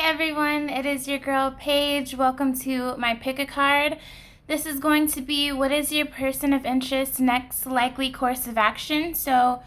everyone, it is your girl Paige. Welcome to my pick a card. This is going to be what is your person of interest next likely course of action. So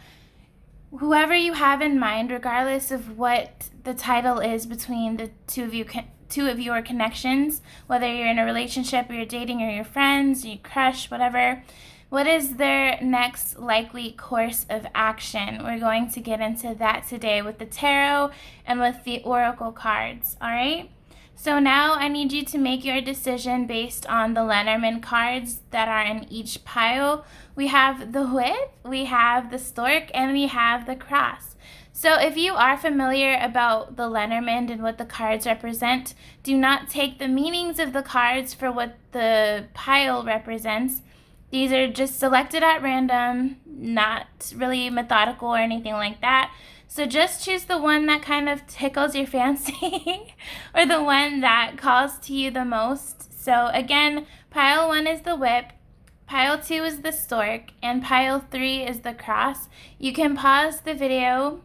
whoever you have in mind, regardless of what the title is between the two of your connections, whether you're in a relationship or you're dating or you're friends, or you crush, whatever, what is their next likely course of action? We're going to get into that today with the tarot and with the oracle cards, all right? So now I need you to make your decision based on the Lenormand cards that are in each pile. We have the whip, we have the stork, and we have the cross. So if you are familiar about the Lenormand and what the cards represent, do not take the meanings of the cards for what the pile represents. These are just selected at random, not really methodical or anything like that. So just choose the one that kind of tickles your fancy or the one that calls to you the most. So again, pile 1 is the whip, pile 2 is the stork, and pile 3 is the cross. You can pause the video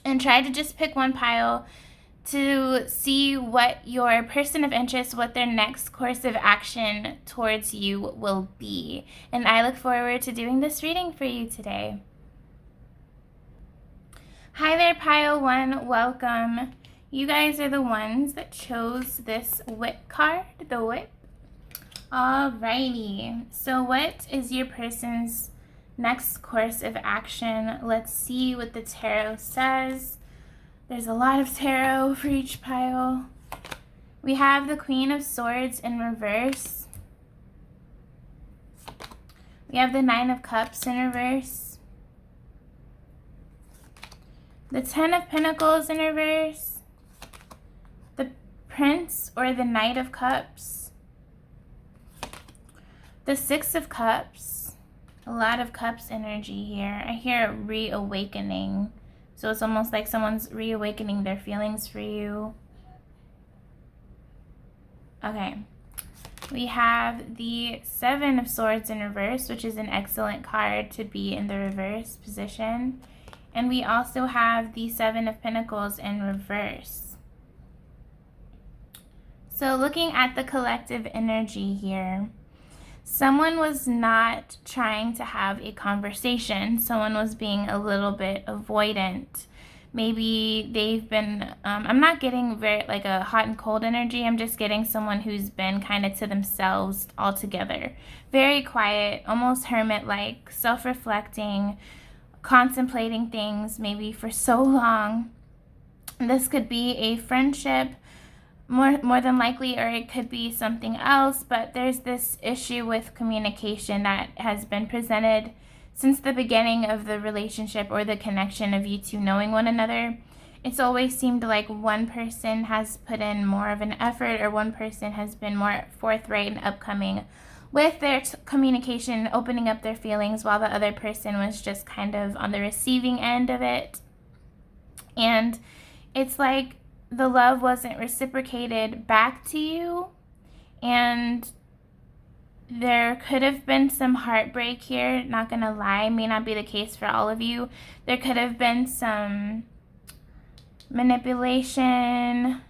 and try to just pick one pile to see what your person of interest, what their next course of action towards you will be. And I look forward to doing this reading for you today. Hi there, pile 1, welcome. You guys are the ones that chose this whip card, the whip. Alrighty, so what is your person's next course of action? Let's see what the tarot says. There's a lot of tarot for each pile. We have the Queen of Swords in reverse. We have the Nine of Cups in reverse. The Ten of Pentacles in reverse. The Prince or the Knight of Cups. The Six of Cups. A lot of Cups energy here. I hear a reawakening. So it's almost like someone's reawakening their feelings for you. Okay. We have the Seven of Swords in reverse, which is an excellent card to be in the reverse position. And we also have the Seven of Pentacles in reverse. So looking at the collective energy here, someone was not trying to have a conversation. Someone was being a little bit avoidant. Maybe they've been, I'm not getting very like a hot and cold energy. I'm just getting someone who's been kind of to themselves altogether. Very quiet, almost hermit-like, self-reflecting, contemplating things maybe for so long. This could be a friendship, more than likely, or it could be something else, but there's this issue with communication that has been presented since the beginning of the relationship or the connection of you two knowing one another. It's always seemed like one person has put in more of an effort, or one person has been more forthright and upcoming with their communication, opening up their feelings, while the other person was just kind of on the receiving end of it. And it's like the love wasn't reciprocated back to you, and there could have been some heartbreak here, not gonna lie, may not be the case for all of you. There could have been some manipulation,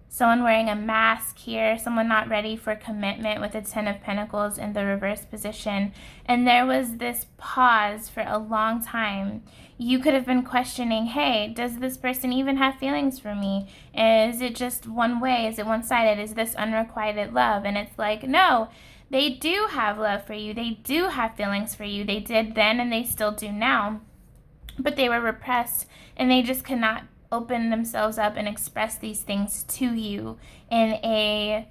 someone wearing a mask here, someone not ready for commitment with the Ten of Pentacles in the reverse position. And there was this pause for a long time. You could have been questioning, hey, does this person even have feelings for me? Is it just one way? Is it one-sided? Is this unrequited love? And it's like, no, they do have love for you. They do have feelings for you. They did then and they still do now. But they were repressed, and they just could not open themselves up and express these things to you in a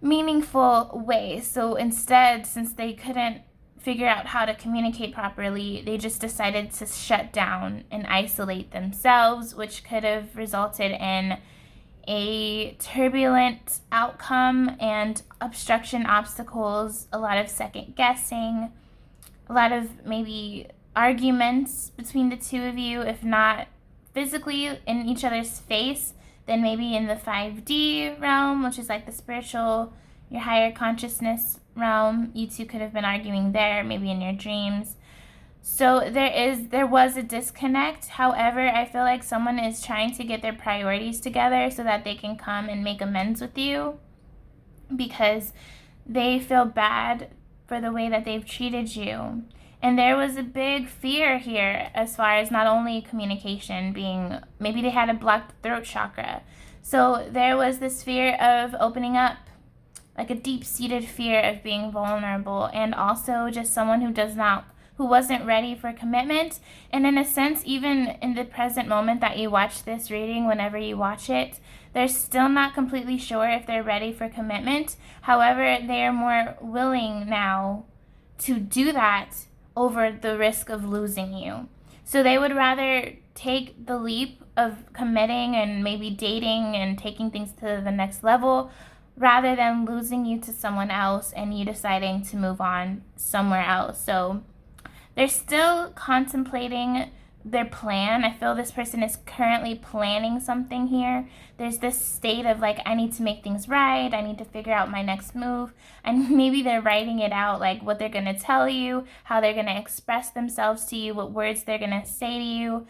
meaningful way. So instead, since they couldn't figure out how to communicate properly, they just decided to shut down and isolate themselves, which could have resulted in a turbulent outcome and obstruction, obstacles, a lot of second guessing, a lot of maybe arguments between the two of you, if not physically in each other's face, then maybe in the 5D realm, which is like the spiritual, your higher consciousness realm. You two could have been arguing there, maybe in your dreams. So there was a disconnect. However, I feel like someone is trying to get their priorities together so that they can come and make amends with you, because they feel bad for the way that they've treated you. And there was a big fear here as far as not only communication being, maybe they had a blocked throat chakra. So there was this fear of opening up, like a deep-seated fear of being vulnerable, and also just someone who wasn't ready for commitment. And in a sense, even in the present moment that you watch this reading, whenever you watch it, they're still not completely sure if they're ready for commitment. However, they are more willing now to do that over the risk of losing you. So they would rather take the leap of committing and maybe dating and taking things to the next level, rather than losing you to someone else and you deciding to move on somewhere else. So they're still contemplating their plan. I feel this person is currently planning something here. There's this state of like, I need to make things right. I need to figure out my next move. And maybe they're writing it out, like what they're going to tell you, how they're going to express themselves to you, what words they're going to say to you.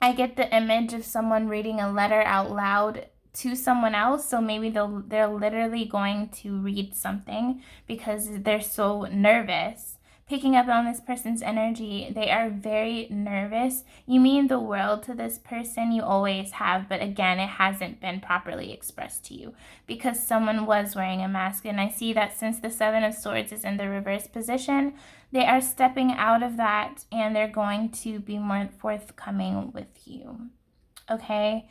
I get the image of someone reading a letter out loud to someone else. So maybe they're literally going to read something because they're so nervous. Picking up on this person's energy, they are very nervous. You mean the world to this person, you always have, but again, it hasn't been properly expressed to you because someone was wearing a mask. And I see that since the Seven of Swords is in the reverse position, they are stepping out of that and they're going to be more forthcoming with you. Okay?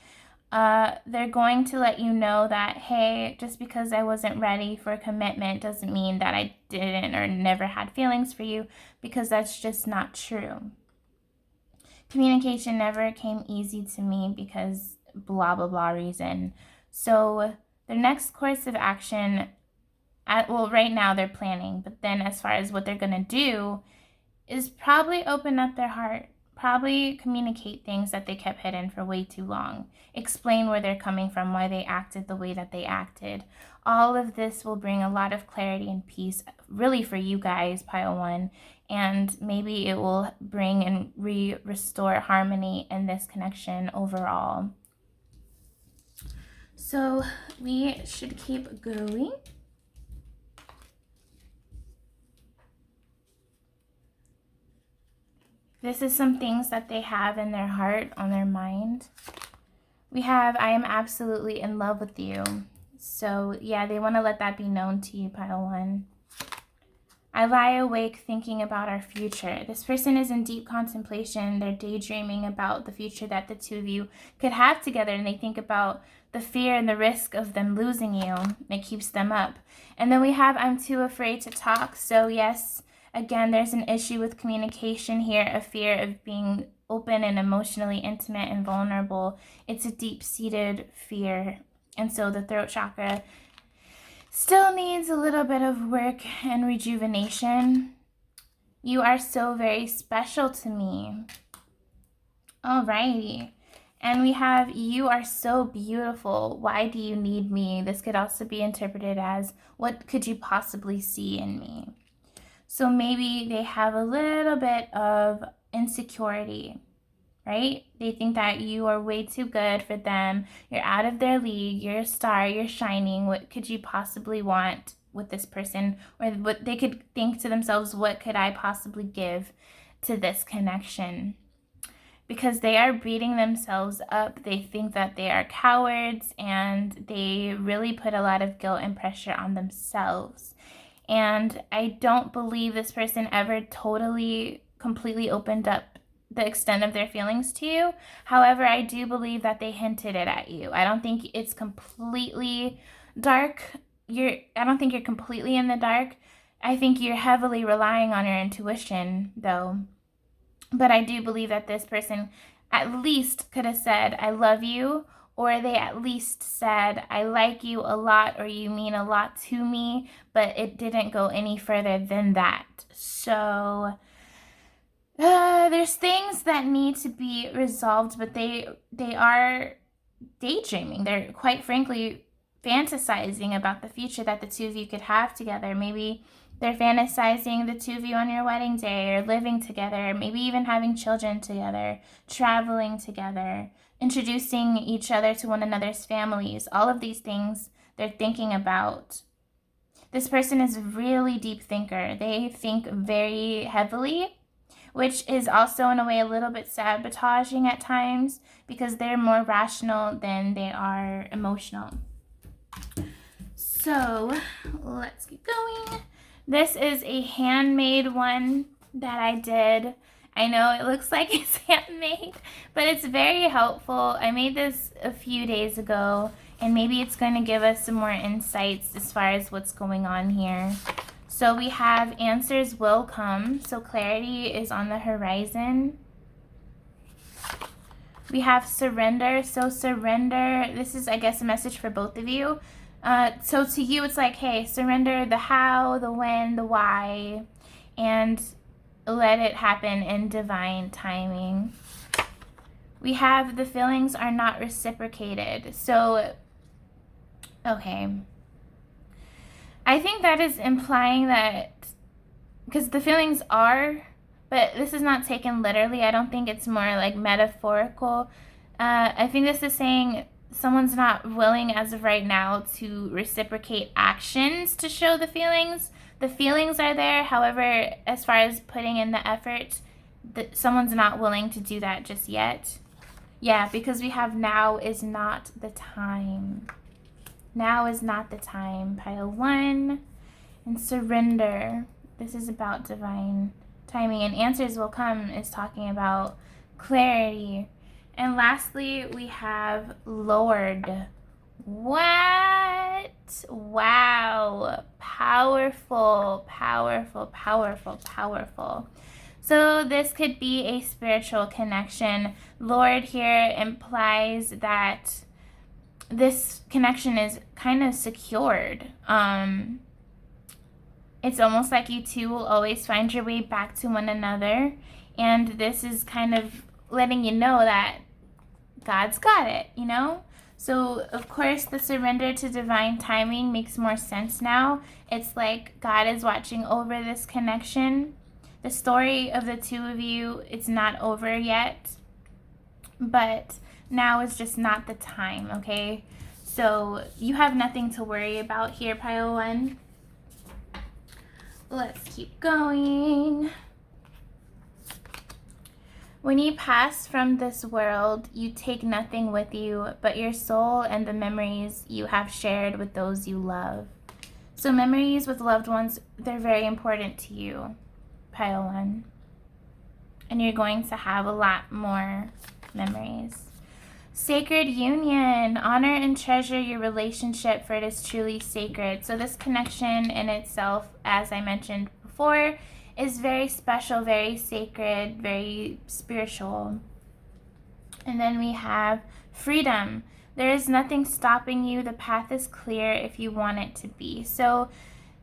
They're going to let you know that, hey, just because I wasn't ready for a commitment doesn't mean that I didn't or never had feelings for you, because that's just not true. Communication never came easy to me because blah, blah, blah reason. So the next course of action, right now they're planning, but then as far as what they're going to do is probably open up their heart. Probably communicate things that they kept hidden for way too long. Explain where they're coming from, why they acted the way that they acted. All of this will bring a lot of clarity and peace, really, for you guys, Pile 1. And maybe it will bring and restore harmony in this connection overall. So we should keep going. This is some things that they have in their heart, on their mind. We have, I am absolutely in love with you. So yeah, they want to let that be known to you, Pile 1. I lie awake thinking about our future. This person is in deep contemplation. They're daydreaming about the future that the two of you could have together, and they think about the fear and the risk of them losing you. It keeps them up. And then we have, I'm too afraid to talk. So yes, again, there's an issue with communication here, a fear of being open and emotionally intimate and vulnerable. It's a deep-seated fear. And so the throat chakra still needs a little bit of work and rejuvenation. You are so very special to me. Alrighty. And we have, you are so beautiful. Why do you need me? This could also be interpreted as, what could you possibly see in me? So maybe they have a little bit of insecurity, right? They think that you are way too good for them. You're out of their league. You're a star. You're shining. What could you possibly want with this person? Or what they could think to themselves, what could I possibly give to this connection? Because they are beating themselves up. They think that they are cowards, and they really put a lot of guilt and pressure on themselves. And I don't believe this person ever totally, completely opened up the extent of their feelings to you. However, I do believe that they hinted it at you. I don't think it's completely dark. I don't think you're completely in the dark. I think you're heavily relying on your intuition, though. But I do believe that this person at least could have said, I love you, or they at least said, I like you a lot, or you mean a lot to me, but it didn't go any further than that. So there's things that need to be resolved, but they are daydreaming. They're quite frankly fantasizing about the future that the two of you could have together. Maybe They're fantasizing the two of you on your wedding day, or living together, maybe even having children together, traveling together, introducing each other to one another's families. All of these things they're thinking about. This person is a really deep thinker. They think very heavily, which is also in a way a little bit sabotaging at times because they're more rational than they are emotional. So let's keep going. This is a handmade one that I did. I know it looks like it's handmade, but it's very helpful. I made this a few days ago, and maybe it's going to give us some more insights as far as what's going on here. So we have answers will come, so clarity is on the horizon. We have surrender, so surrender, this is, I guess, a message for both of you. So to you, it's like, hey, surrender the how, the when, the why, and let it happen in divine timing. We have the feelings are not reciprocated. So, okay. I think that is implying that, because the feelings are, but this is not taken literally. I don't think it's more like metaphorical. I think this is saying someone's not willing as of right now to reciprocate actions to show the feelings. The feelings are there. However, as far as putting in the effort, someone's not willing to do that just yet. Yeah, because we have now is not the time. Now is not the time. Pile 1 and surrender. This is about divine timing, and answers will come is talking about clarity. And lastly, we have Lord. What? Wow. Powerful, powerful, powerful, powerful. So this could be a spiritual connection. Lord here implies that this connection is kind of secured. It's almost like you two will always find your way back to one another. And this is kind of letting you know that God's got it, you know? So, of course, the surrender to divine timing makes more sense now. It's like God is watching over this connection. The story of the two of you, it's not over yet. But now is just not the time, okay? So, you have nothing to worry about here, Pile 1. Let's keep going. When you pass from this world, you take nothing with you but your soul and the memories you have shared with those you love. So memories with loved ones, they're very important to you, Pile 1. And you're going to have a lot more memories. Sacred union. Honor and treasure your relationship, for it is truly sacred. So this connection in itself, as I mentioned before, is very special, very sacred, very spiritual. And then we have freedom. There is nothing stopping you. The path is clear if you want it to be. So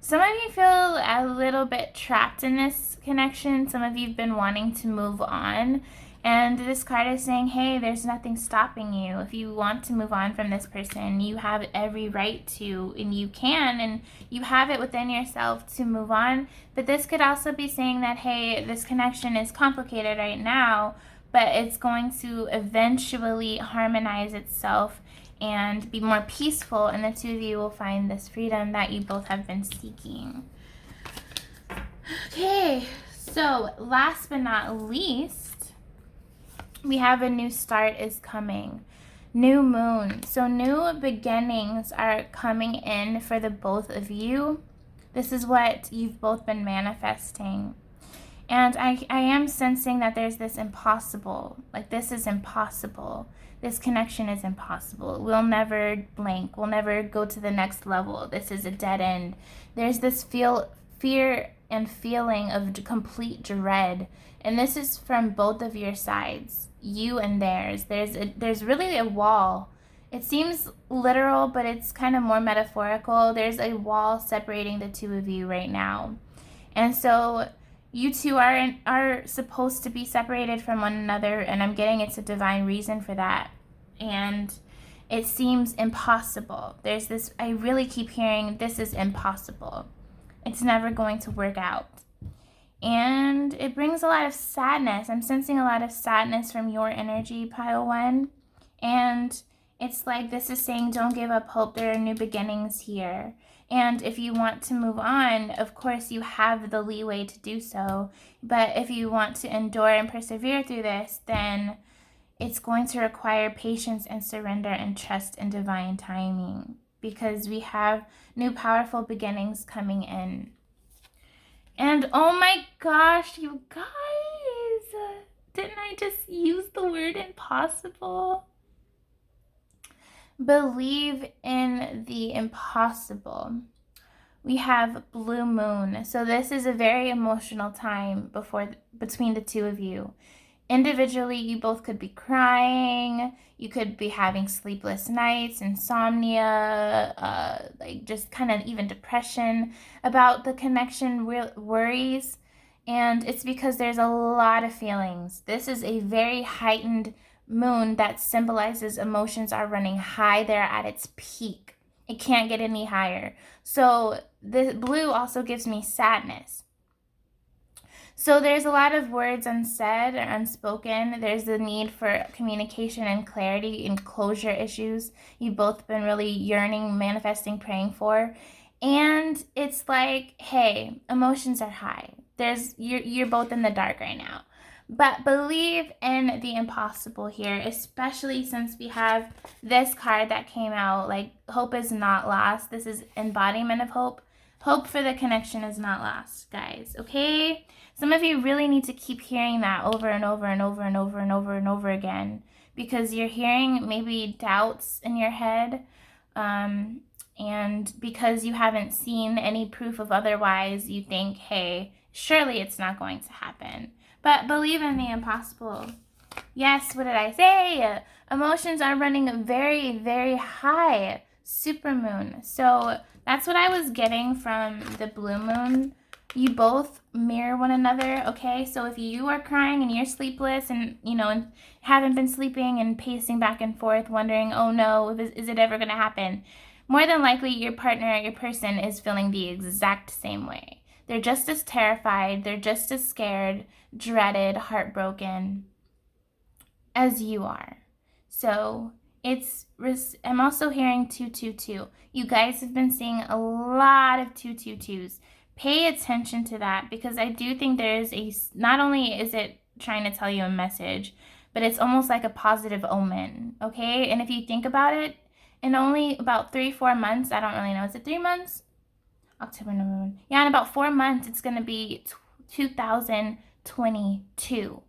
some of you feel a little bit trapped in this connection. Some of you have been wanting to move on. And this card is saying, hey, there's nothing stopping you. If you want to move on from this person, you have every right to, and you can, and you have it within yourself to move on. But this could also be saying that, hey, this connection is complicated right now, but it's going to eventually harmonize itself and be more peaceful, and the two of you will find this freedom that you both have been seeking. Okay, so last but not least, we have a new start is coming. New moon. So new beginnings are coming in for the both of you. This is what you've both been manifesting. And I am sensing that there's this impossible. Like, this is impossible. This connection is impossible. We'll never blank. We'll never go to the next level. This is a dead end. There's this fear and feeling of complete dread. And this is from both of your sides, you and theirs. There's really a wall. It seems literal, but it's kind of more metaphorical. There's a wall separating the two of you right now. And so you two are supposed to be separated from one another, and I'm getting it's a divine reason for that. And it seems impossible. There's this, I really keep hearing, this is impossible. It's never going to work out. And it brings a lot of sadness. I'm sensing a lot of sadness from your energy, pile 1. And it's like this is saying, don't give up hope. There are new beginnings here. And if you want to move on, of course, you have the leeway to do so. But if you want to endure and persevere through this, then it's going to require patience and surrender and trust in divine timing, because we have new powerful beginnings coming in. And oh my gosh, you guys, didn't I just use the word impossible? Believe in the impossible. We have blue moon. So this is a very emotional time between the two of you. Individually, you both could be crying. You could be having sleepless nights, insomnia, like just kind of even depression about the connection, worries. And it's because there's a lot of feelings. This is a very heightened moon that symbolizes emotions are running high. They're at its peak. It can't get any higher. So the blue also gives me sadness. So there's a lot of words unsaid or unspoken. There's the need for communication and clarity and closure issues you've both been really yearning, manifesting, praying for. And it's like, hey, emotions are high. You're both in the dark right now. But believe in the impossible here, especially since we have this card that came out, like hope is not lost. This is embodiment of hope. Hope for the connection is not lost, guys, okay? Some of you really need to keep hearing that over and over and over and over and over and over again, because you're hearing maybe doubts in your head, and because you haven't seen any proof of otherwise, you think, hey, surely it's not going to happen. But believe in the impossible. Yes, what did I say? Emotions are running very, very high. Supermoon. So that's what I was getting from the blue moon. You both mirror one another, okay? So if you are crying and you're sleepless and, and haven't been sleeping and pacing back and forth, wondering, oh no, is it ever going to happen? More than likely, your partner, your person is feeling the exact same way. They're just as terrified, they're just as scared, dreaded, heartbroken as you are. So I'm also hearing 222. You guys have been seeing a lot of 222s. Pay attention to that, because I do think not only is it trying to tell you a message, but it's almost like a positive omen, okay? And if you think about it, in only about 3-4 months, I don't really know, is it 3 months? October, November. Yeah, in about 4 months, it's going to be 2022.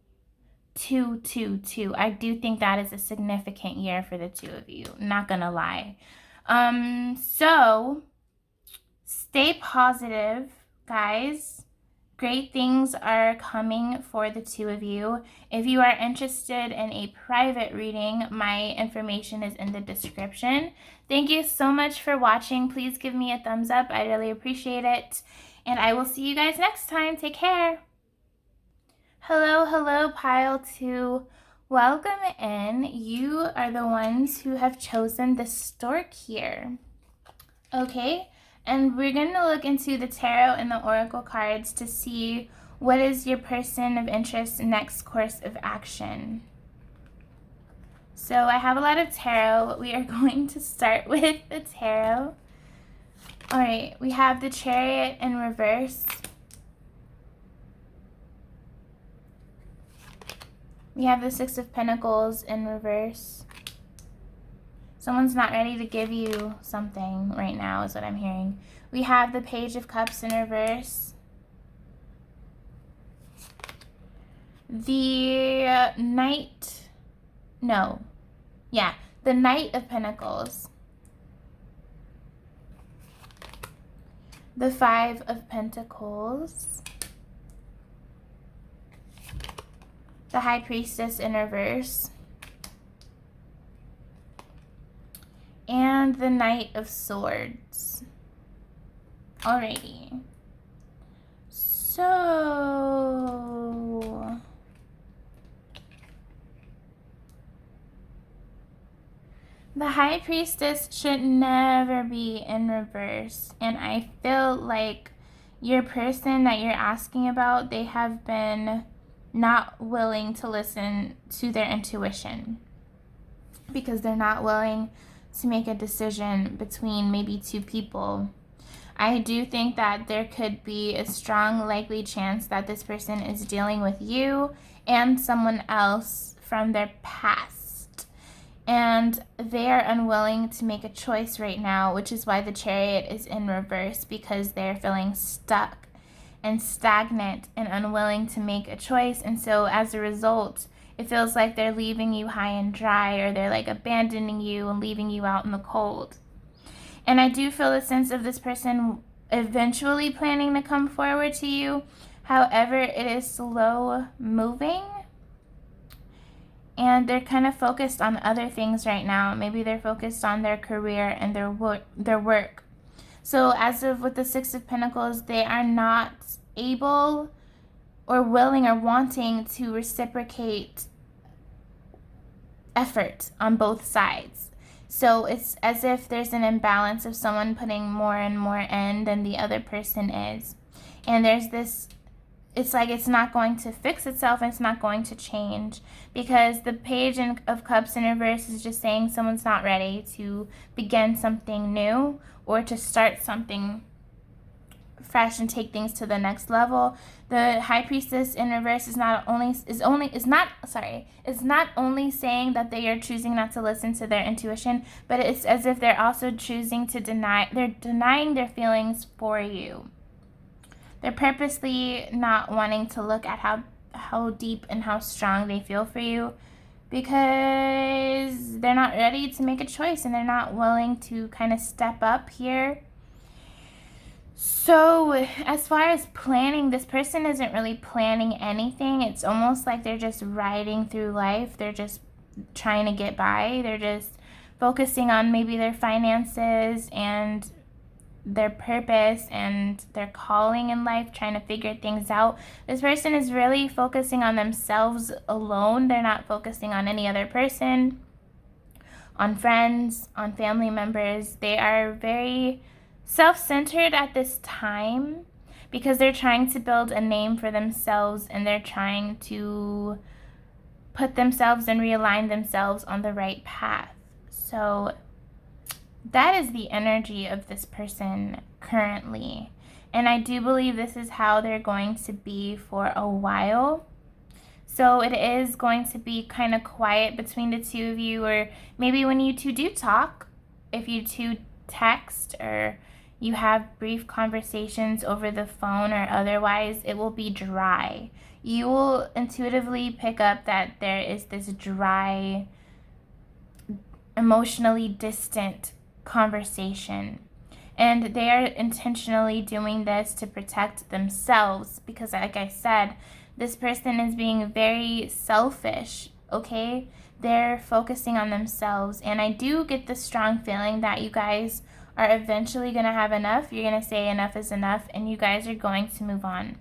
222. I do think that is a significant year for the two of you. Not gonna lie. So stay positive, guys. Great things are coming for the two of you. If you are interested in a private reading, my information is in the description. Thank you so much for watching. Please give me a thumbs up. I really appreciate it. And I will see you guys next time. Take care. Hello, pile 2. Welcome in. You are the ones who have chosen the stork here. Okay, and we're going to look into the tarot and the oracle cards to see what is your person of interest next course of action. So I have a lot of tarot. We are going to start with the tarot. All right, we have the Chariot in reverse. We have the Six of Pentacles in reverse. Someone's not ready to give you something right now is what I'm hearing. We have the Page of Cups in reverse. The Knight of Pentacles. The Five of Pentacles. The High Priestess in reverse. And the Knight of Swords. Alrighty. So the High Priestess should never be in reverse. And I feel like your person that you're asking about, they have been not willing to listen to their intuition because they're not willing to make a decision between maybe two people. I do think that there could be a strong likely chance that this person is dealing with you and someone else from their past. And they are unwilling to make a choice right now, which is why the Chariot is in reverse, because they're feeling stuck and stagnant and unwilling to make a choice. And so as a result, it feels like they're leaving you high and dry, or they're like abandoning you and leaving you out in the cold. And I do feel the sense of this person eventually planning to come forward to you. However, it is slow moving. And they're kind of focused on other things right now. Maybe they're focused on their career and their work. So as of with the Six of Pentacles, they are not able or willing or wanting to reciprocate effort on both sides. So it's as if there's an imbalance of someone putting more and more in than the other person is. And there's this, it's like it's not going to fix itself, and it's not going to change, because the Page of Cups in reverse is just saying someone's not ready to begin something new or to start something fresh and take things to the next level. The High Priestess in reverse is not only saying that they are choosing not to listen to their intuition, but it's as if they're also choosing to denying their feelings for you. They're purposely not wanting to look at how deep and how strong they feel for you, because they're not ready to make a choice and they're not willing to kind of step up here. So as far as planning, this person isn't really planning anything. It's almost like they're just riding through life. They're just trying to get by. They're just focusing on maybe their finances and their purpose and their calling in life, trying to figure things out. This person is really focusing on themselves alone. They're not focusing on any other person, on friends, on family members. They are very self-centered at this time because they're trying to build a name for themselves, and they're trying to put themselves and realign themselves on the right path. So that is the energy of this person currently. And I do believe this is how they're going to be for a while. So it is going to be kind of quiet between the two of you, or maybe when you two do talk, if you two text or you have brief conversations over the phone or otherwise, it will be dry. You will intuitively pick up that there is this dry, emotionally distant conversation. And they are intentionally doing this to protect themselves because, like I said, this person is being very selfish, okay? They're focusing on themselves. And I do get the strong feeling that you guys are eventually going to have enough. You're going to say enough is enough, and you guys are going to move on.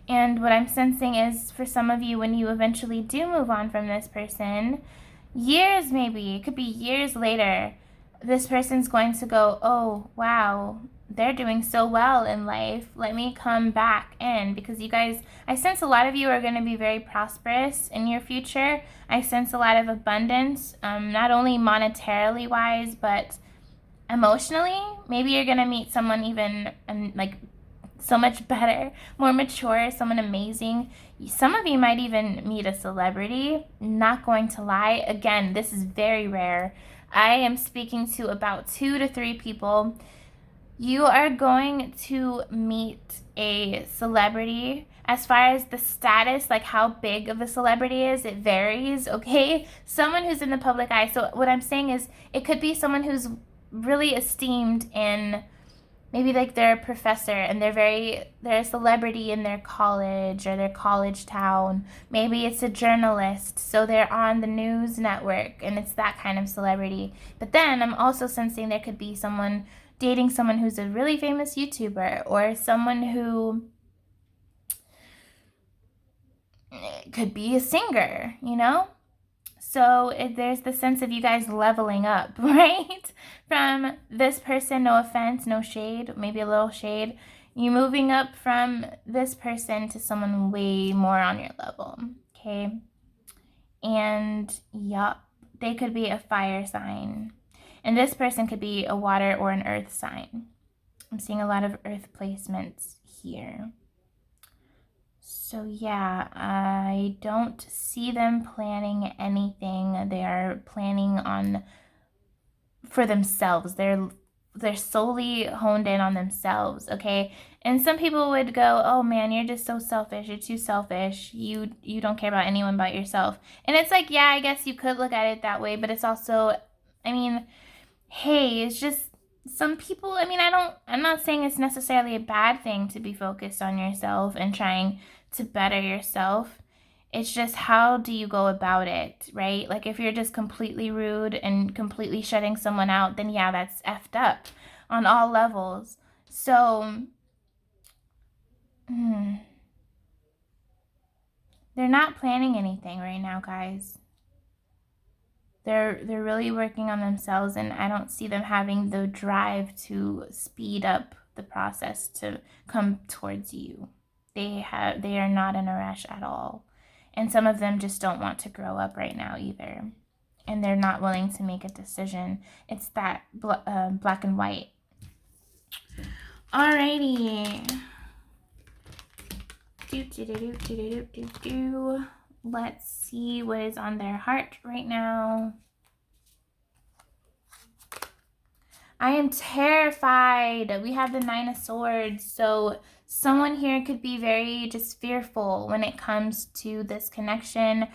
And what I'm sensing is, for some of you, when you eventually do move on from this person, years maybe, it could be years later, this person's going to go, oh, wow, they're doing so well in life. Let me come back in, because you guys, I sense a lot of you are going to be very prosperous in your future. I sense a lot of abundance, not only monetarily wise, but emotionally. Maybe you're going to meet someone even like so much better, more mature, someone amazing. Some of you might even meet a celebrity. Not going to lie. Again, this is very rare. I am speaking to about 2 to 3 people. You are going to meet a celebrity. As far as the status, like how big of a celebrity is, it varies, okay? Someone who's in the public eye. So what I'm saying is, it could be someone who's really esteemed in, maybe like they're a professor and they're a celebrity in their college or their college town. Maybe it's a journalist, so they're on the news network and it's that kind of celebrity. But then I'm also sensing there could be someone dating someone who's a really famous YouTuber, or someone who could be a singer, you know? So there's the sense of you guys leveling up, right? From this person, no offense, no shade, maybe a little shade. You're moving up from this person to someone way more on your level, okay? And yup, they could be a fire sign. And this person could be a water or an earth sign. I'm seeing a lot of earth placements here. So yeah, I don't see them planning anything. They are planning on for themselves. They're solely honed in on themselves, okay? And some people would go, "Oh man, you're just so selfish. You're too selfish. You don't care about anyone but yourself." And it's like, yeah, I guess you could look at it that way, but it's also, I mean, hey, it's just some people, I mean, I'm not saying it's necessarily a bad thing to be focused on yourself and trying to better yourself. It's just how do you go about it, right? Like if you're just completely rude and completely shutting someone out, then yeah, that's effed up on all levels. So, they're not planning anything right now, guys. They're really working on themselves, and I don't see them having the drive to speed up the process to come towards you. They are not in a rush at all. And some of them just don't want to grow up right now either. And they're not willing to make a decision. It's that black and white. Alrighty. Let's see what is on their heart right now. I am terrified. We have the 9 of Swords. So someone here could be very just fearful when it comes to this connection,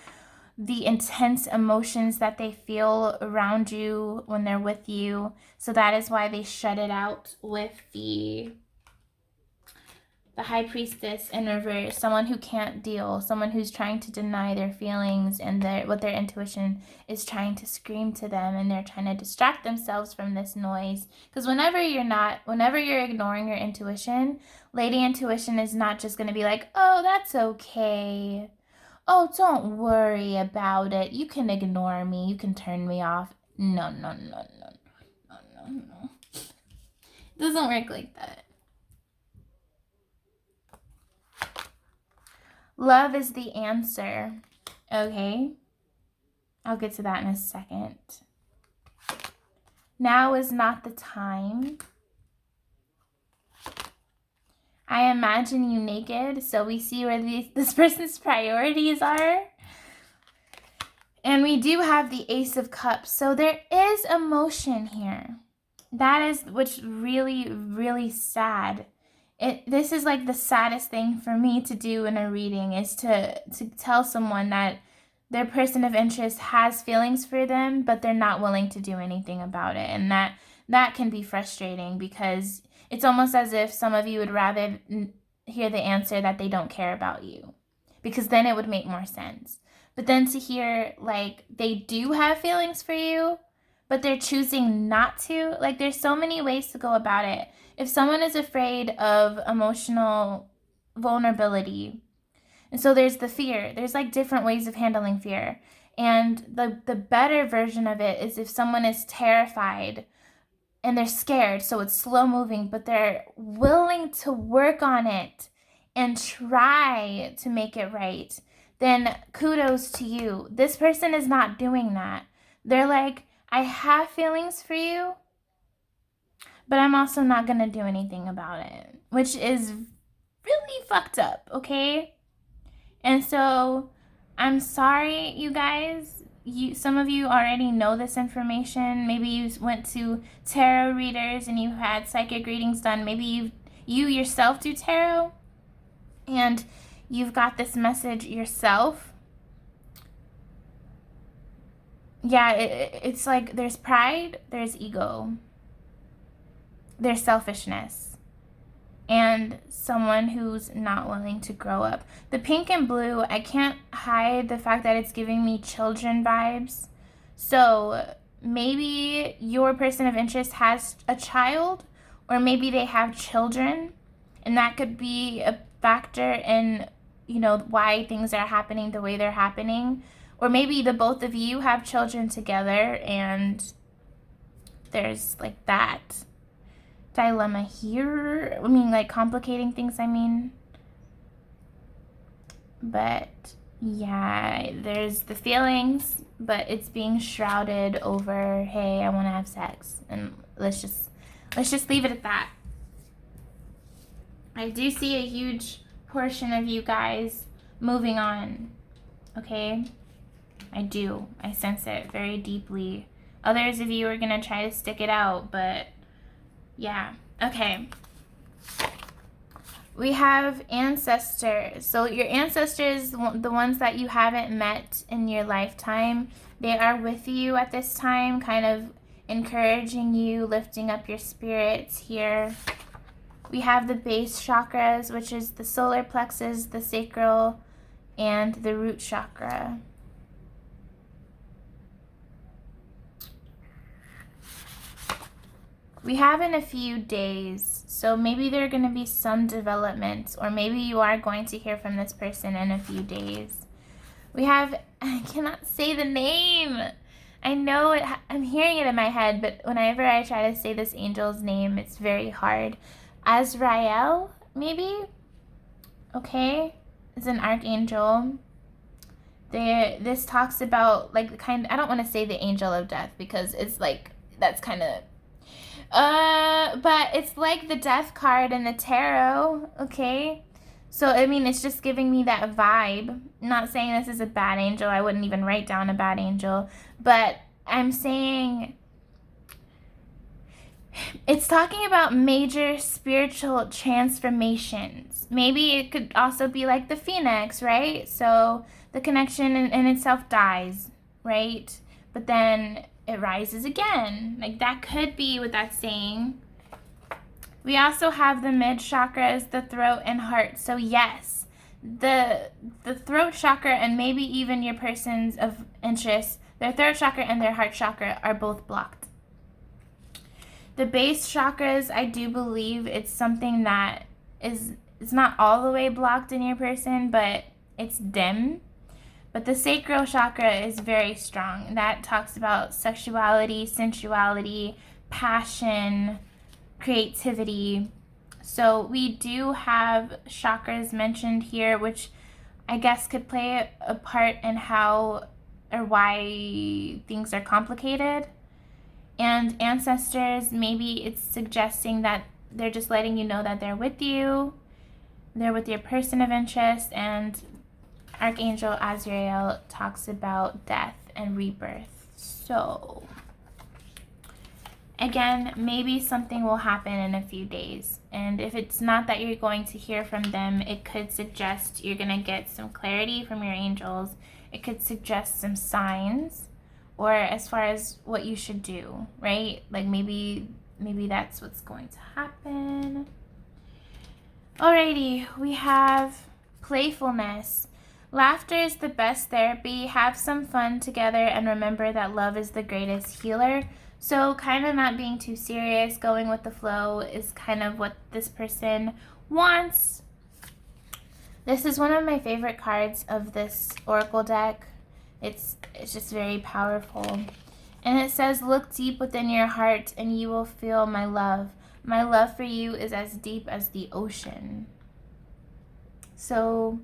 the intense emotions that they feel around you when they're with you. So that is why they shut it out with the High Priestess in reverse. Someone who can't deal, someone who's trying to deny their feelings and what their intuition is trying to scream to them, and they're trying to distract themselves from this noise. Because whenever you're ignoring your intuition, Lady Intuition is not just going to be like, "Oh, that's okay. Oh, don't worry about it. You can ignore me. You can turn me off." No. It doesn't work like that. Love is the answer. Okay? I'll get to that in a second. Now is not the time. I imagine you naked, so we see where this person's priorities are. And we do have the Ace of Cups, so there is emotion here. That is what's really, really sad. This is like the saddest thing for me to do in a reading, is to tell someone that their person of interest has feelings for them, but they're not willing to do anything about it. And that can be frustrating, because it's almost as if some of you would rather hear the answer that they don't care about you, because then it would make more sense. But then to hear like they do have feelings for you, but they're choosing not to, like there's so many ways to go about it. If someone is afraid of emotional vulnerability, and so there's the fear, there's like different ways of handling fear. And the better version of it is if someone is terrified and they're scared, so it's slow moving, but they're willing to work on it and try to make it right, then kudos to you. This person is not doing that. They're like, I have feelings for you, but I'm also not going to do anything about it, which is really fucked up, okay? And so I'm sorry, you guys. Some of you already know this information. Maybe you went to tarot readers and you had psychic readings done. Maybe you yourself do tarot and you've got this message yourself. Yeah, it's like there's pride, there's ego, there's selfishness, and someone who's not willing to grow up. The pink and blue, I can't hide the fact that it's giving me children vibes. So maybe your person of interest has a child, or maybe they have children, and that could be a factor in, why things are happening the way they're happening. Or maybe the both of you have children together and there's like that. dilemma here. I mean, like complicating things, I mean. But yeah, there's the feelings, but it's being shrouded over, hey, I want to have sex. And let's just leave it at that. I do see a huge portion of you guys moving on. Okay? I do. I sense it very deeply. Others of you are going to try to stick it out, but yeah. Okay. We have ancestors. So your ancestors, the ones that you haven't met in your lifetime, they are with you at this time, kind of encouraging you, lifting up your spirits here. We have the base chakras, which is the solar plexus, the sacral, and the root chakra. We have in a few days, so maybe there are going to be some developments, or maybe you are going to hear from this person in a few days. We have, I cannot say the name. I know it, I'm hearing it in my head, but whenever I try to say this angel's name, it's very hard. Azrael, maybe? Okay, it's an archangel. This talks about, like, I don't want to say the angel of death, because it's like, that's kind of, but it's like the death card in the tarot, okay? So, I mean, it's just giving me that vibe. I'm not saying this is a bad angel. I wouldn't even write down a bad angel. But I'm saying it's talking about major spiritual transformations. Maybe it could also be like the phoenix, right? So the connection in itself dies, right? But then it rises again. Like, that could be what that's saying. We also have the mid chakras, the throat and heart. So yes, the throat chakra and maybe even your person's of interest, their throat chakra and their heart chakra are both blocked. The base chakras, I do believe it's something that it's not all the way blocked in your person, but it's dim. But the sacral chakra is very strong. That talks about sexuality, sensuality, passion, creativity. So we do have chakras mentioned here, which I guess could play a part in how or why things are complicated. And ancestors, maybe it's suggesting that they're just letting you know that they're with you, they're with your person of interest. And Archangel Azrael talks about death and rebirth. So again, maybe something will happen in a few days. And if it's not that you're going to hear from them, it could suggest you're going to get some clarity from your angels. It could suggest some signs, or as far as what you should do, right? Like maybe that's what's going to happen. Alrighty, we have playfulness. Laughter is the best therapy. Have some fun together and remember that love is the greatest healer. So kind of not being too serious, going with the flow is kind of what this person wants. This is one of my favorite cards of this oracle deck. It's just very powerful. And it says, look deep within your heart and you will feel my love. My love for you is as deep as the ocean. So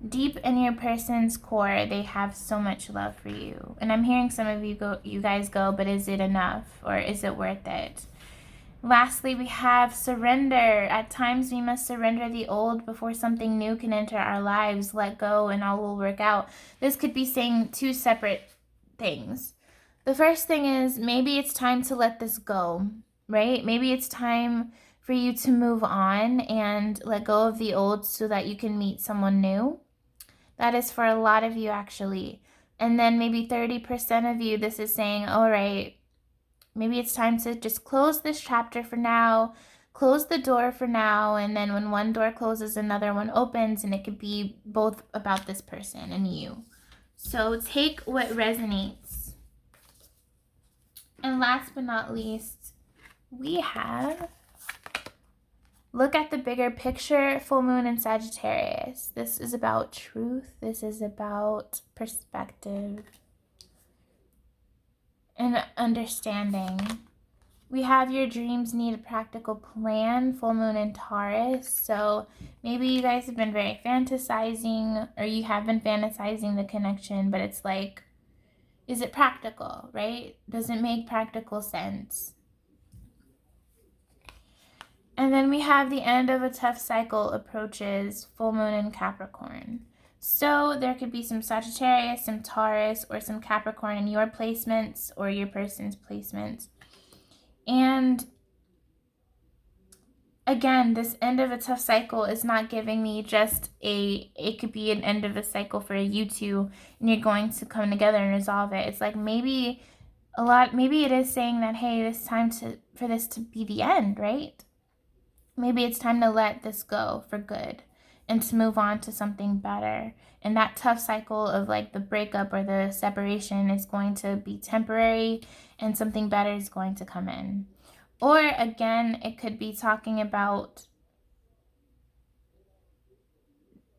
deep in your person's core, they have so much love for you. And I'm hearing some of you guys go, but is it enough? Or is it worth it? Lastly, we have surrender. At times, we must surrender the old before something new can enter our lives. Let go and all will work out. This could be saying two separate things. The first thing is maybe it's time to let this go, right? Maybe it's time for you to move on and let go of the old so that you can meet someone new. That is for a lot of you, actually. And then maybe 30% of you, this is saying, all right, maybe it's time to just close this chapter for now, close the door for now, and then when one door closes, another one opens, and it could be both about this person and you. So take what resonates. And last but not least, we have look at the bigger picture, full moon in Sagittarius. This is about truth. This is about perspective and understanding. We have your dreams need a practical plan, full moon in Taurus. So maybe you guys have been very fantasizing, or you have been fantasizing the connection, but it's like, is it practical, right? Does it make practical sense? And then we have the end of a tough cycle approaches, full moon in Capricorn. So there could be some Sagittarius, some Taurus, or some Capricorn in your placements or your person's placements. And again, this end of a tough cycle is not giving me just it could be an end of a cycle for you two, and you're going to come together and resolve it. It's like maybe it is saying that, hey, it's time for this to be the end, right? Maybe it's time to let this go for good and to move on to something better. And that tough cycle of like the breakup or the separation is going to be temporary, and something better is going to come in. Or again, it could be talking about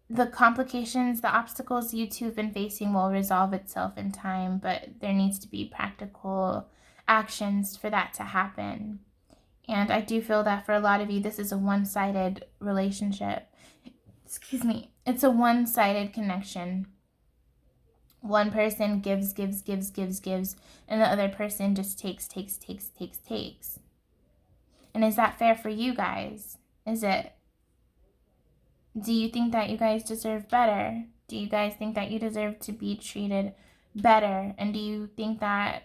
the complications, the obstacles you two have been facing will resolve itself in time, but there needs to be practical actions for that to happen. And I do feel that for a lot of you, this is a one-sided relationship. Excuse me. It's a one-sided connection. One person gives, and the other person just takes. And is that fair for you guys? Is it? Do you think that you guys deserve better? Do you guys think that you deserve to be treated better? And do you think that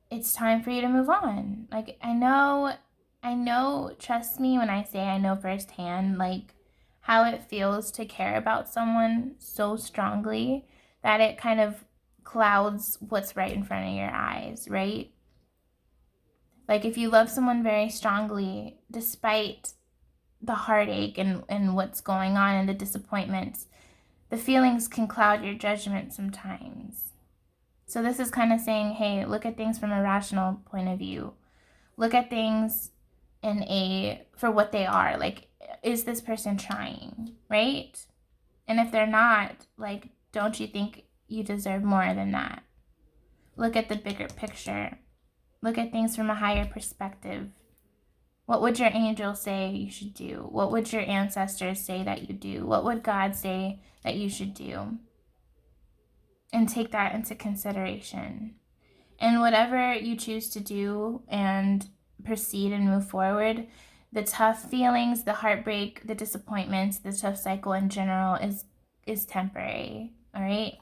it's time for you to move on? Like, I know, trust me when I say I know firsthand, like, how it feels to care about someone so strongly that it kind of clouds what's right in front of your eyes, right? Like, if you love someone very strongly, despite the heartache and what's going on and the disappointments, the feelings can cloud your judgment sometimes. So this is kind of saying, hey, look at things from a rational point of view. Look at things for what they are. Like, is this person trying, right? And if they're not, like, don't you think you deserve more than that? Look at the bigger picture. Look at things from a higher perspective. What would your angel say you should do? What would your ancestors say that you do? What would God say that you should do? And take that into consideration. And whatever you choose to do and proceed and move forward, the tough feelings, the heartbreak, the disappointments, the tough cycle in general is temporary, all right?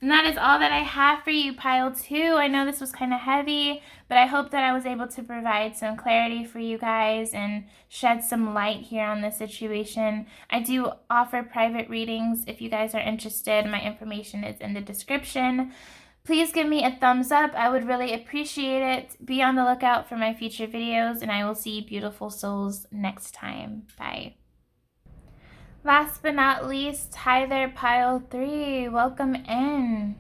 And that is all that I have for you, pile 2. I know this was kind of heavy, but I hope that I was able to provide some clarity for you guys and shed some light here on the situation. I do offer private readings if you guys are interested. My information is in the description. Please give me a thumbs up. I would really appreciate it. Be on the lookout for my future videos, and I will see you beautiful souls next time. Bye. Last but not least, hi there, pile 3. Welcome in.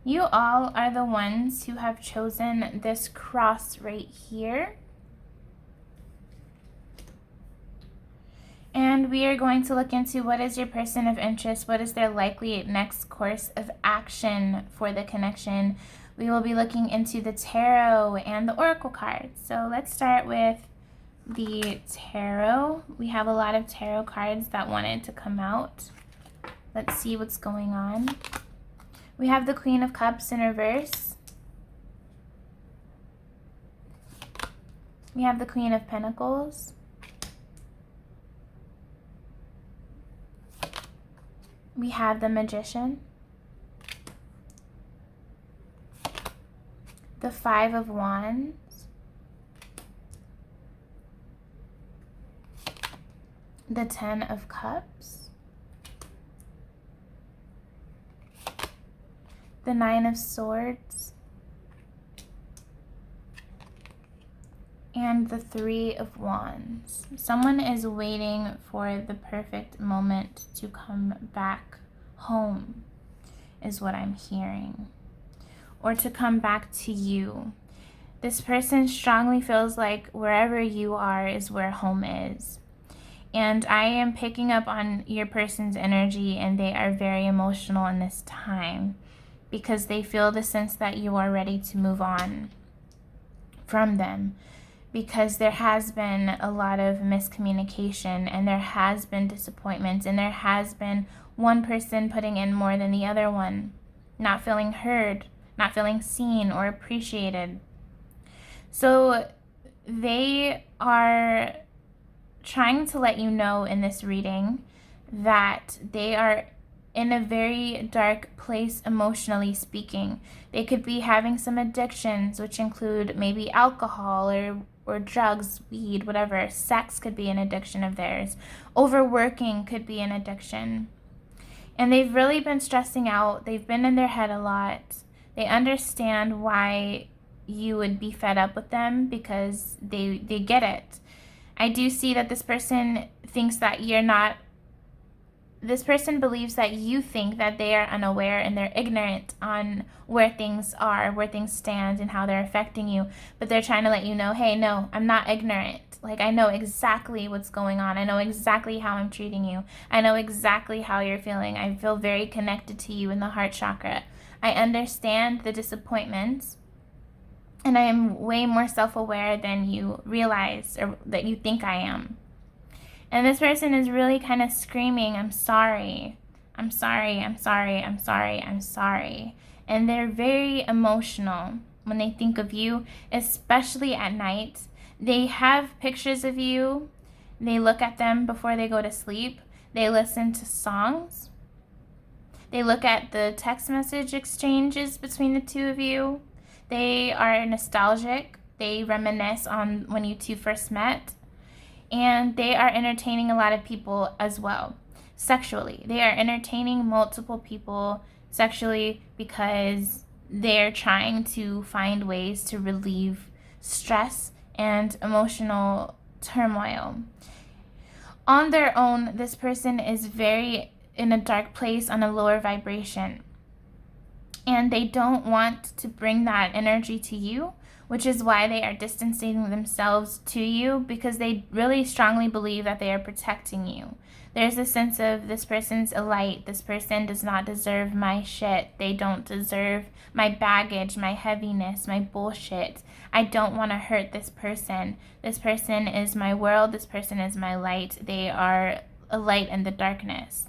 You all are the ones who have chosen this cross right here. And we are going to look into what is your person of interest, what is their likely next course of action for the connection. We will be looking into the tarot and the oracle cards. So let's start with the tarot. We have a lot of tarot cards that wanted to come out. Let's see what's going on. We have the Queen of Cups in reverse. We have the Queen of Pentacles. We have the Magician. The Five of Wands. The Ten of Cups. The Nine of Swords. And the Three of Wands. Someone is waiting for the perfect moment to come back home, is what I'm hearing. Or to come back to you. This person strongly feels like wherever you are is where home is. And I am picking up on your person's energy, and they are very emotional in this time because they feel the sense that you are ready to move on. from them, because there has been a lot of miscommunication, and there has been disappointments, and there has been one person putting in more than the other one, not feeling heard, not feeling seen or appreciated. So they are trying to let you know in this reading that they are in a very dark place emotionally speaking. They could be having some addictions, which include maybe alcohol or drugs, weed, whatever. Sex could be an addiction of theirs. Overworking could be an addiction. And they've really been stressing out. They've been in their head a lot. They understand why you would be fed up with them, because they get it. I do see that this person thinks that you're not, this person believes that you think that they are unaware and they're ignorant on where things are, where things stand, and how they're affecting you. But they're trying to let you know, hey, no, I'm not ignorant. Like, I know exactly what's going on. I know exactly how I'm treating you. I know exactly how you're feeling. I feel very connected to you in the heart chakra. I understand the disappointments, and I am way more self-aware than you realize or that you think I am. And this person is really kind of screaming, I'm sorry, I'm sorry, I'm sorry, I'm sorry, I'm sorry. And they're very emotional when they think of you, especially at night. They have pictures of you. They look at them before they go to sleep. They listen to songs. They look at the text message exchanges between the two of you. They are nostalgic. They reminisce on when you two first met. And they are entertaining a lot of people as well, sexually. They are entertaining multiple people sexually because they're trying to find ways to relieve stress and emotional turmoil. On their own, this person is very in a dark place, on a lower vibration. And they don't want to bring that energy to you, which is why they are distancing themselves to you, because they really strongly believe that they are protecting you. There's a sense of, this person's a light. This person does not deserve my shit. They don't deserve my baggage, my heaviness, my bullshit. I don't want to hurt this person. This person is my world. This person is my light. They are a light in the darkness.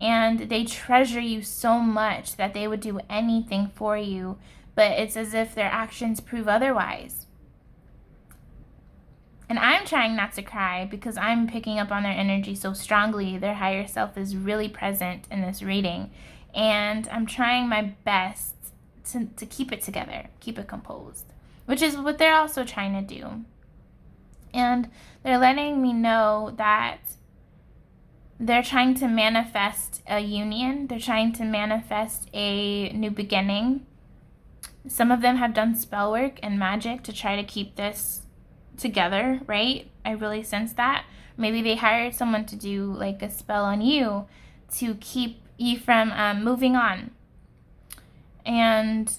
And they treasure you so much that they would do anything for you, but it's as if their actions prove otherwise. And I'm trying not to cry because I'm picking up on their energy so strongly. Their higher self is really present in this reading. And I'm trying my best to keep it together, keep it composed, which is what they're also trying to do. And they're letting me know that they're trying to manifest a union. They're trying to manifest a new beginning. Some of them have done spell work and magic to try to keep this together, right? I really sense that. Maybe they hired someone to do like a spell on you to keep you from moving on. And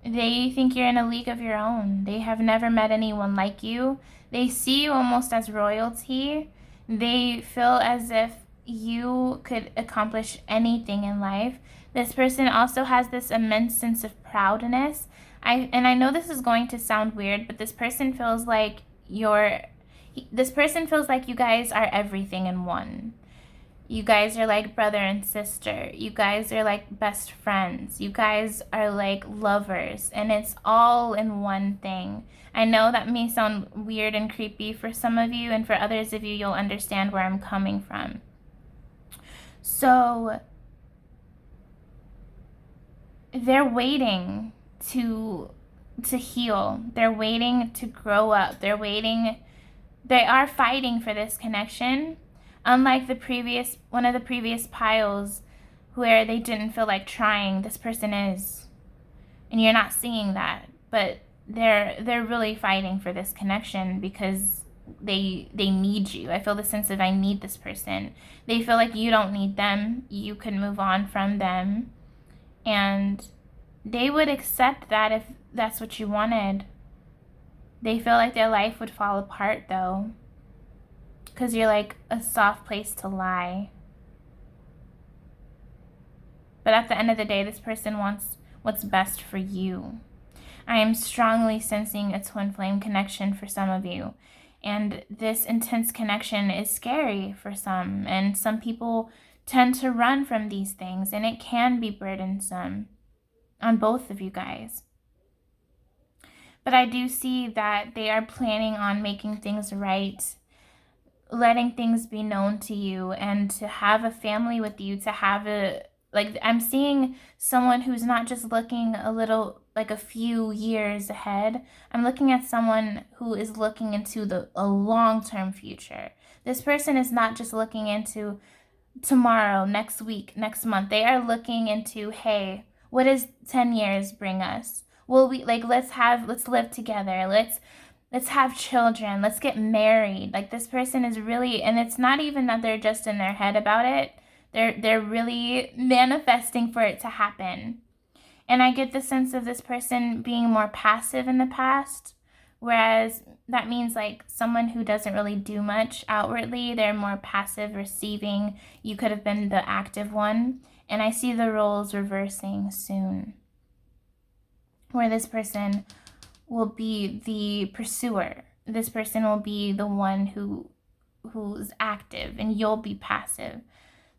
they think you're in a league of your own. They have never met anyone like you. They see you almost as royalty. They feel as if you could accomplish anything in life. This person also has this immense sense of proudness. I know this is going to sound weird, but this person feels like you guys are everything in one. You guys are like brother and sister. You guys are like best friends. You guys are like lovers, and it's all in one thing. I know that may sound weird and creepy for some of you, and for others of you, you'll understand where I'm coming from. So they're waiting to heal. They're waiting to grow up. They are fighting for this connection. Unlike one of the previous piles where they didn't feel like trying, this person is. And you're not seeing that, but they're really fighting for this connection because they need you. I feel the sense of, I need this person. They feel like you don't need them. You can move on from them. And they would accept that if that's what you wanted. They feel like their life would fall apart though, because you're like a soft place to lie. But at the end of the day, this person wants what's best for you. I am strongly sensing a twin flame connection for some of you. And this intense connection is scary for some. And some people tend to run from these things, and it can be burdensome on both of you guys. But I do see that they are planning on making things right, letting things be known to you, and to have a family with you, to have a, like, I'm seeing someone who's not just looking a little, like a few years ahead. I'm looking at someone who is looking into a long-term future. This person is not just looking into tomorrow, next week, next month. They are looking into, hey, what does 10 years bring us? Will we, like, let's live together. Let's have children. Let's get married. Like, this person is really, and it's not even that they're just in their head about it. They're really manifesting for it to happen. And I get the sense of this person being more passive in the past, whereas that means like someone who doesn't really do much outwardly. They're more passive, receiving. You could have been the active one. And I see the roles reversing soon, where this person will be the pursuer. This person will be the one who's active, and you'll be passive.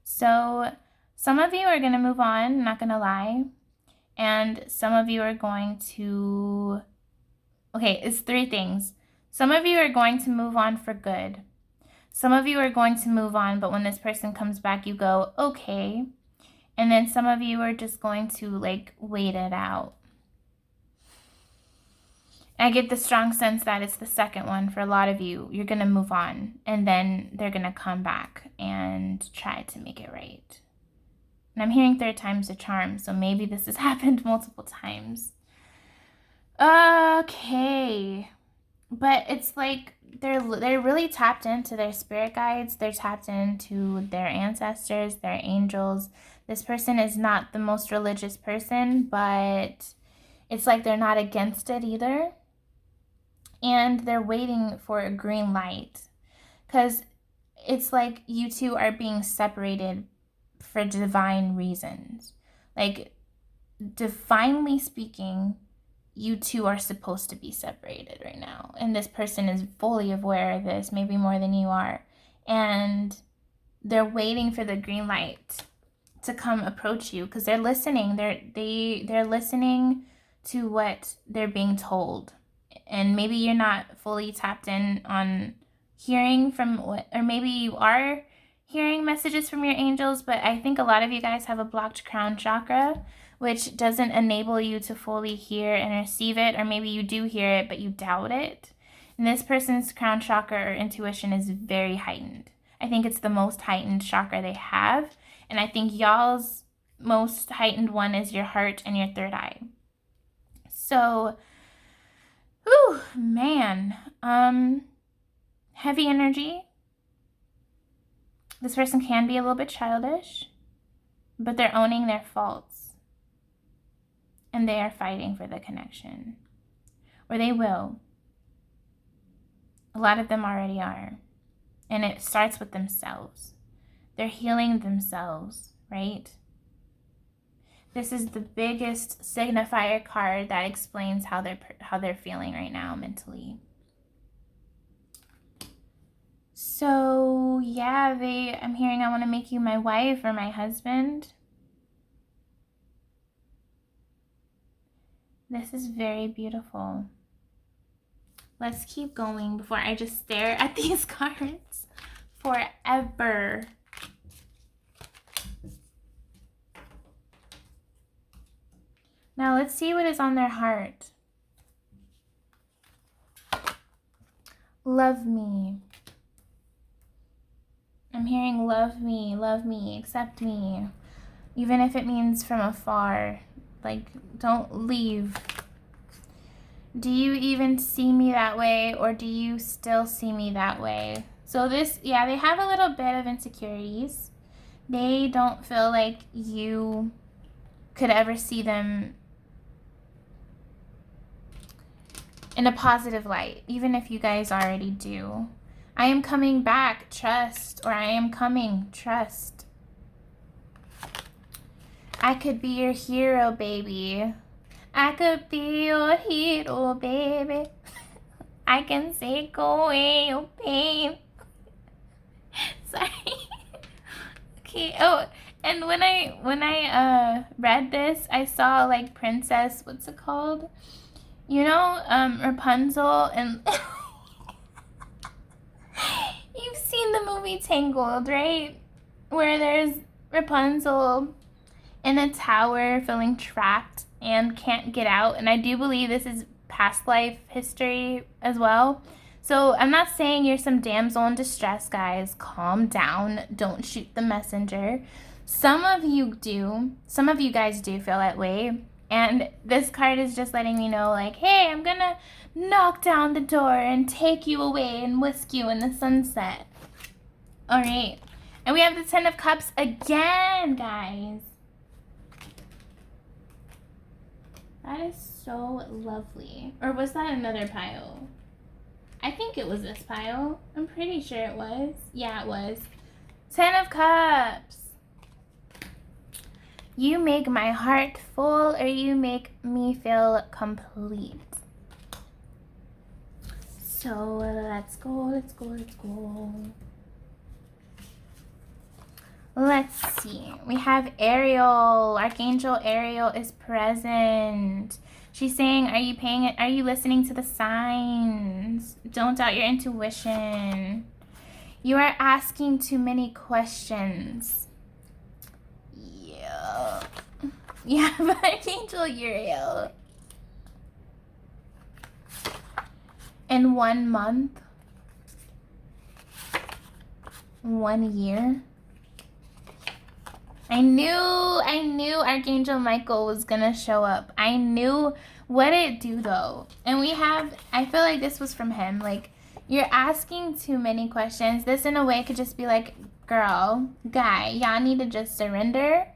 So some of you are going to move on, not going to lie. And some of you are going to, okay, it's three things. Some of you are going to move on for good. Some of you are going to move on, but when this person comes back, you go, okay. And then some of you are just going to like wait it out. I get the strong sense that it's the second one for a lot of you. You're going to move on, and then they're going to come back and try to make it right. And I'm hearing third time's a charm, so maybe this has happened multiple times. Okay. But it's like they're really tapped into their spirit guides. They're tapped into their ancestors, their angels. This person is not the most religious person, but it's like they're not against it either. And they're waiting for a green light, because it's like you two are being separated for divine reasons. Like, divinely speaking, you two are supposed to be separated right now. And this person is fully aware of this, maybe more than you are. And they're waiting for the green light to come approach you, because they're listening. They're listening to what they're being told. And maybe you're not fully tapped in on hearing from what, or maybe you are hearing messages from your angels, but I think a lot of you guys have a blocked crown chakra, which doesn't enable you to fully hear and receive it, or maybe you do hear it, but you doubt it. And this person's crown chakra or intuition is very heightened. I think it's the most heightened chakra they have, and I think y'all's most heightened one is your heart and your third eye. So, whew, man, heavy energy. This person can be a little bit childish, but they're owning their faults. And they are fighting for the connection. Or they will. A lot of them already are. And it starts with themselves. They're healing themselves, right? This is the biggest signifier card that explains how they're feeling right now mentally. So, yeah, I'm hearing I want to make you my wife or my husband. This is very beautiful. Let's keep going before I just stare at these cards forever. Now let's see what is on their heart. Love me. I'm hearing love me, accept me. Even if it means from afar. Like, don't leave. Do you even see me that way, or do you still see me that way? So this, yeah, they have a little bit of insecurities. They don't feel like you could ever see them in a positive light, even if you guys already do. I am coming back, trust, or I am coming, trust. I could be your hero, baby. I could be your hero, baby. I can take away your pain. Sorry. Okay. Oh, and when I read this, I saw like Princess. What's it called? You know, Rapunzel, and you've seen the movie Tangled, right? Where there's Rapunzel in a tower feeling trapped and can't get out. And I do believe this is past life history as well. So I'm not saying you're some damsel in distress, guys. Calm down. Don't shoot the messenger. Some of you do. Some of you guys do feel that way. And this card is just letting me know, like, hey, I'm gonna knock down the door and take you away and whisk you in the sunset. All right. And we have the Ten of Cups again, guys. That is so lovely. Or was that another pile? I think it was this pile. I'm pretty sure it was. Yeah, it was. Ten of Cups. You make my heart full, or you make me feel complete. So let's go, let's go, let's go. Let's see. We have Ariel. Archangel Ariel is present. She's saying, are you listening to the signs? Don't doubt your intuition. You are asking too many questions. Yeah. Yeah, but Archangel Uriel. In 1 month. 1 year. I knew Archangel Michael was gonna show up. I knew what it do though. And I feel like this was from him. Like, you're asking too many questions. This in a way could just be like, girl, guy, y'all need to just surrender.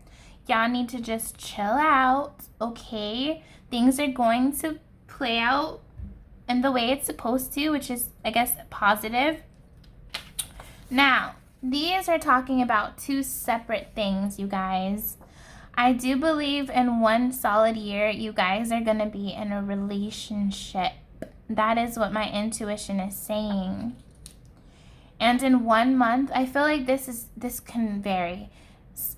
Y'all need to just chill out, okay? Things are going to play out in the way it's supposed to, which is, I guess, positive. Now, these are talking about 2 separate things, you guys. I do believe in 1 solid year, you guys are going to be in a relationship. That is what my intuition is saying. And in 1 month, I feel like this can vary.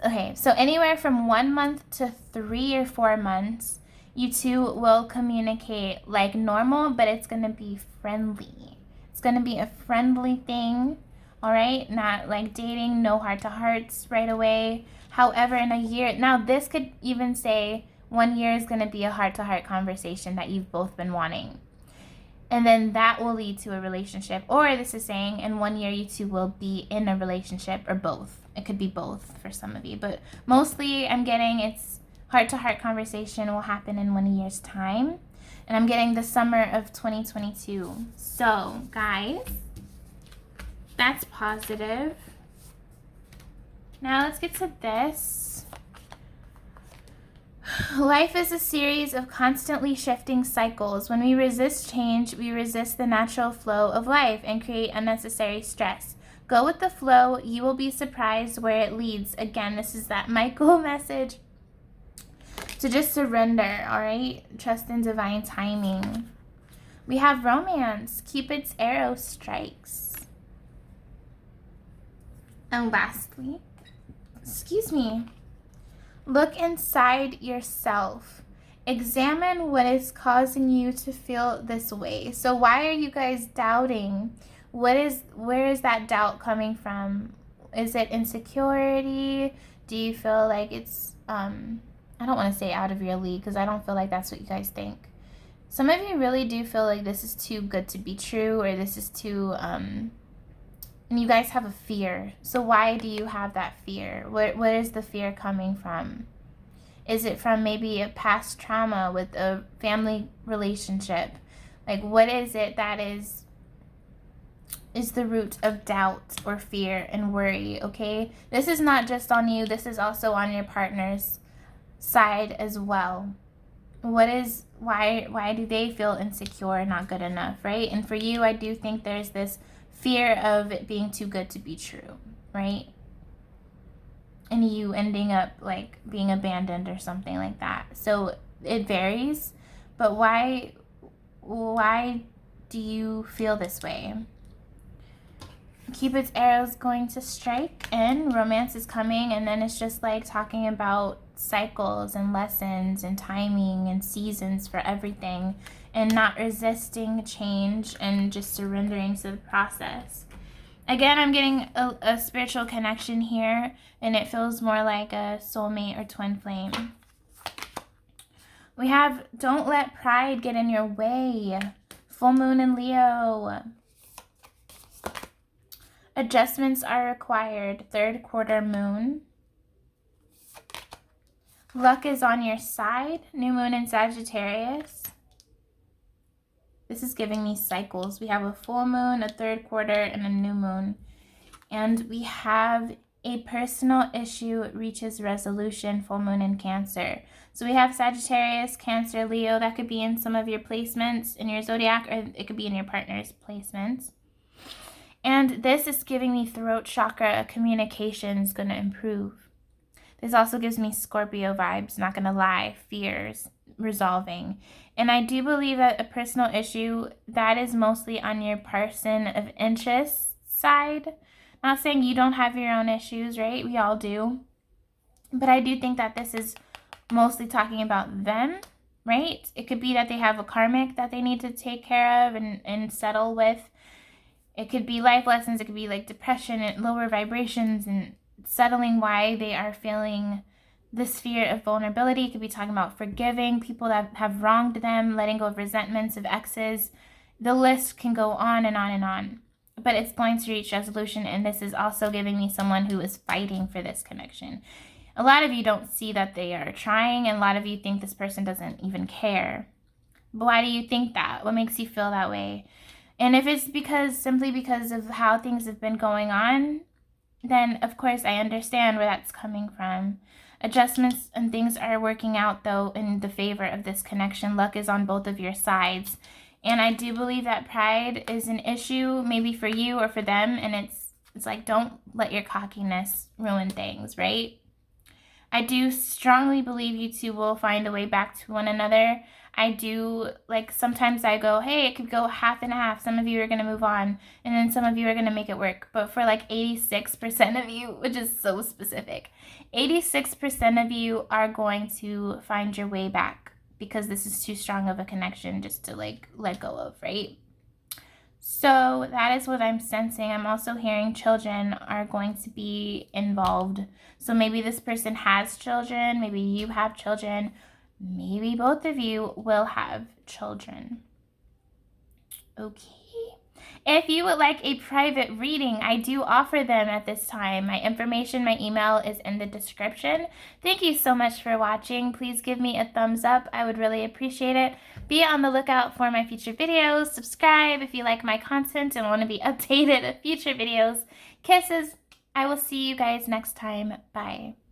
Okay, so anywhere from 1 month to 3 or 4 months, you two will communicate like normal, but it's going to be friendly. It's going to be a friendly thing. All right, not like dating, no heart-to-hearts right away. However, in a year, now this could even say 1 year is going to be a heart-to-heart conversation that you've both been wanting. And then that will lead to a relationship. Or this is saying in 1 year, you two will be in a relationship, or both. It could be both for some of you. But mostly I'm getting it's heart-to-heart conversation will happen in 1 year's time. And I'm getting the summer of 2022. So, guys, that's positive. Now let's get to this. Life is a series of constantly shifting cycles. When we resist change, we resist the natural flow of life and create unnecessary stress. Go with the flow. You will be surprised where it leads. Again, this is that Michael message to just surrender, all right? Trust in divine timing. We have romance. Cupid's arrow strikes. And lastly, excuse me, look inside yourself. Examine what is causing you to feel this way. So why are you guys doubting? Where is that doubt coming from? Is it insecurity? Do you feel like it's, I don't want to say out of your league, because I don't feel like that's what you guys think. Some of you really do feel like this is too good to be true, or this is too, and you guys have a fear. So why do you have that fear? Where is the fear coming from? Is it from maybe a past trauma with a family relationship? Like, what is it that is the root of doubt or fear and worry, okay? This is not just on you. This is also on your partner's side as well. Why do they feel insecure, not good enough, right? And for you, I do think there's this fear of it being too good to be true, right? And you ending up like being abandoned or something like that. So it varies, but why do you feel this way? Cupid's arrow is going to strike and romance is coming, and then it's just like talking about cycles and lessons and timing and seasons for everything, and not resisting change and just surrendering to the process. Again, I'm getting a spiritual connection here, and it feels more like a soulmate or twin flame. We have don't let pride get in your way. Full moon in Leo. Adjustments are required. Third quarter moon. Luck is on your side. New moon in Sagittarius. This is giving me cycles. We have a full moon, a third quarter, and a new moon. And we have a personal issue reaches resolution, full moon in Cancer. So we have Sagittarius, Cancer, Leo. That could be in some of your placements in your zodiac, or it could be in your partner's placements. And this is giving me throat chakra. Communication is going to improve. This also gives me Scorpio vibes, not going to lie, fears, resolving. And I do believe that a personal issue, that is mostly on your person of interest side. Not saying you don't have your own issues, right? We all do. But I do think that this is mostly talking about them, right? It could be that they have a karmic that they need to take care of and settle with. It could be life lessons. It could be like depression and lower vibrations and settling why they are feeling this fear of vulnerability. It could be talking about forgiving people that have wronged them, letting go of resentments of exes. The list can go on and on and on. But it's going to reach resolution, and this is also giving me someone who is fighting for this connection. A lot of you don't see that they are trying, and a lot of you think this person doesn't even care. But why do you think that? What makes you feel that way? And if it's simply because of how things have been going on, then of course I understand where that's coming from. Adjustments and things are working out, though, in the favor of this connection. Luck is on both of your sides. And I do believe that pride is an issue, maybe for you or for them. And it's like, don't let your cockiness ruin things, right? I do strongly believe you two will find a way back to one another. I do, like, sometimes I go, hey, it could go half and half. Some of you are going to move on, and then some of you are going to make it work. But for like 86% of you, which is so specific, 86% of you are going to find your way back, because this is too strong of a connection just to like let go of, right? So that is what I'm sensing. I'm also hearing children are going to be involved. So maybe this person has children, maybe you have children, maybe both of you will have children. Okay. If you would like a private reading, I do offer them at this time. My information, my email is in the description. Thank you so much for watching. Please give me a thumbs up. I would really appreciate it. Be on the lookout for my future videos. Subscribe if you like my content and want to be updated of future videos. Kisses. I will see you guys next time. Bye.